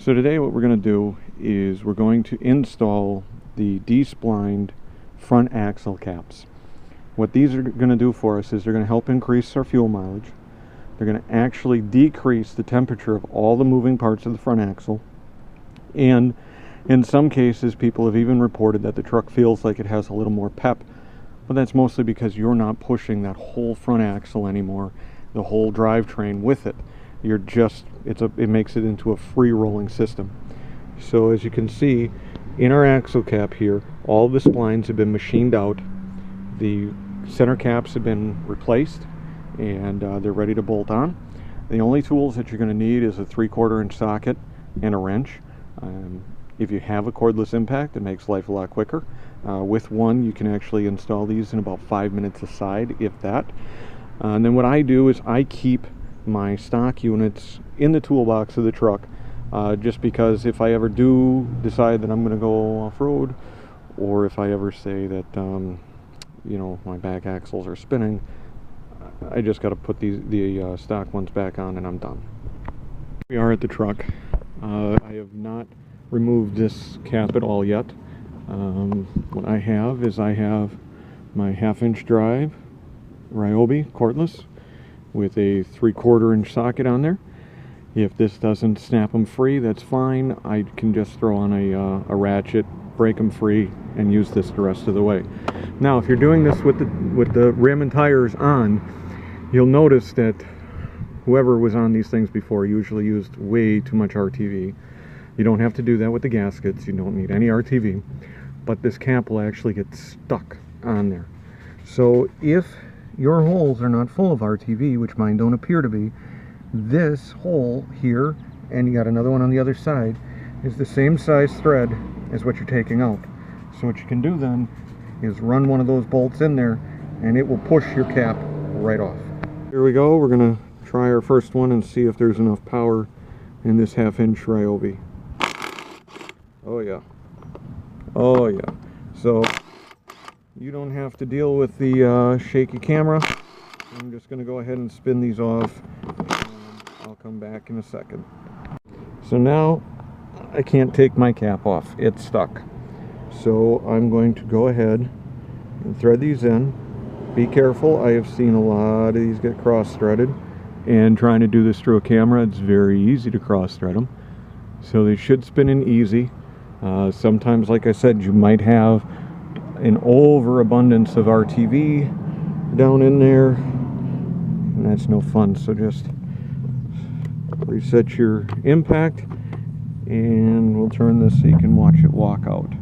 So today what we're going to do is we're going to install the DeSplined front axle caps. What these are going to do for us is they're going to help increase our fuel mileage. They're going to actually decrease the temperature of all the moving parts of the front axle. And in some cases, people have even reported that the truck feels like it has a little more pep. But that's mostly because you're not pushing that whole front axle anymore, the whole drivetrain with it. You're just, it makes it into a free rolling system. So as you can see, in our axle cap here, all the splines have been machined out. The center caps have been replaced, and they're ready to bolt on. The only tools that you're going to need is a 3/4 inch socket and a wrench. If you have a cordless impact, it makes life a lot quicker. With one, you can actually install these in about 5 minutes aside, if that. And then what I do is I keep my stock units in the toolbox of the truck, just because if I ever do decide that I'm going to go off-road, or if I ever say that you know, my back axles are spinning, I just got to put the stock ones back on and I'm done. We are at the truck. I have not removed this cap at all yet. What I have is I have my 1/2 inch drive Ryobi cordless with a 3/4 inch socket on there. If this doesn't snap them free, that's fine. I can just throw on a ratchet, break them free, and use this the rest of the way. Now, if you're doing this with the rim and tires on, you'll notice that whoever was on these things before usually used way too much RTV. You don't have to do that with the gaskets. You don't need any RTV, but this cap will actually get stuck on there. So if your holes are not full of RTV, which mine don't appear to be, this hole here, and you got another one on the other side, is the same size thread as what you're taking out. So what you can do then is run one of those bolts in there and it will push your cap right off. Here we go. We're gonna try our first one and see if there's enough power in this 1/2 inch Ryobi. Oh yeah. Oh yeah. So you don't have to deal with the shaky camera. I'm just going to go ahead and spin these off, and I'll come back in a second. So now I can't take my cap off. It's stuck. So I'm going to go ahead and thread these in. Be careful. I have seen a lot of these get cross-threaded, and trying to do this through a camera, it's very easy to cross-thread them. So they should spin in easy. Sometimes, like I said, you might have an overabundance of RTV down in there, and that's no fun. So just reset your impact, and we'll turn this so you can watch it walk out.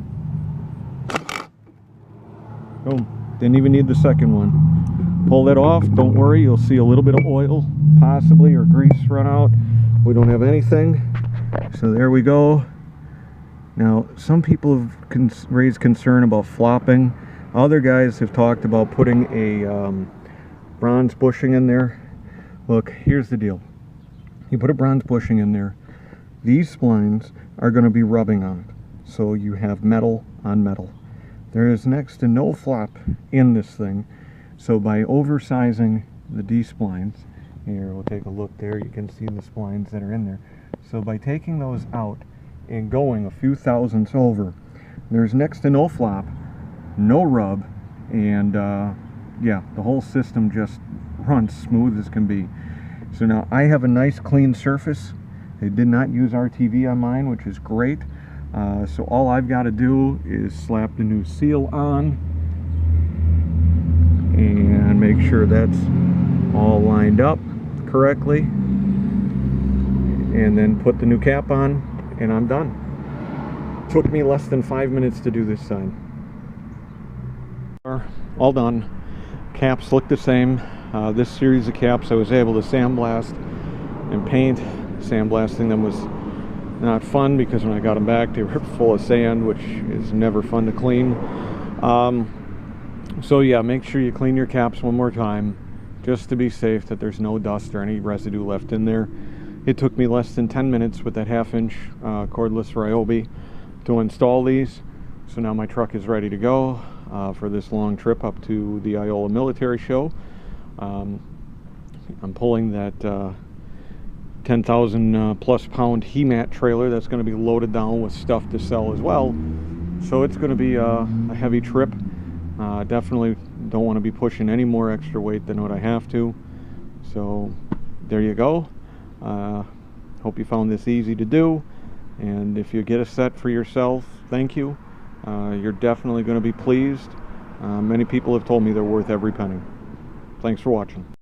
Boom. Didn't even need the second one. Pull that off. Don't worry, you'll see a little bit of oil possibly, or grease run out. We don't have anything, so there we go. Now, some people have raised concern about flopping. Other guys have talked about putting a bronze bushing in there. Look, here's the deal. You put a bronze bushing in there, these splines are going to be rubbing on it. So you have metal on metal. There is next to no flop in this thing. So by oversizing the D-splines, here we'll take a look there, you can see the splines that are in there. So by taking those out and going a few thousandths over, there's next to no flop, no rub, and yeah, the whole system just runs smooth as can be. So now I have a nice clean surface. They did not use RTV on mine, which is great. So all I've got to do is slap the new seal on and make sure that's all lined up correctly, and then put the new cap on, and I'm done. Took me less than 5 minutes to do this side. All done. Caps look the same. This series of caps I was able to sandblast and paint. Sandblasting them was not fun because when I got them back they were full of sand, which is never fun to clean. So yeah, make sure you clean your caps one more time just to be safe that there's no dust or any residue left in there. It took me less than 10 minutes with that 1/2 inch cordless Ryobi to install these. So now my truck is ready to go for this long trip up to the Iola Military Show. I'm pulling that 10,000 plus pound he-mat trailer that's going to be loaded down with stuff to sell as well. So it's going to be a heavy trip. Definitely don't want to be pushing any more extra weight than what I have to. So there you go. Hope you found this easy to do. And if you get a set for yourself, thank you. You're definitely going to be pleased. Many people have told me they're worth every penny. Thanks for watching.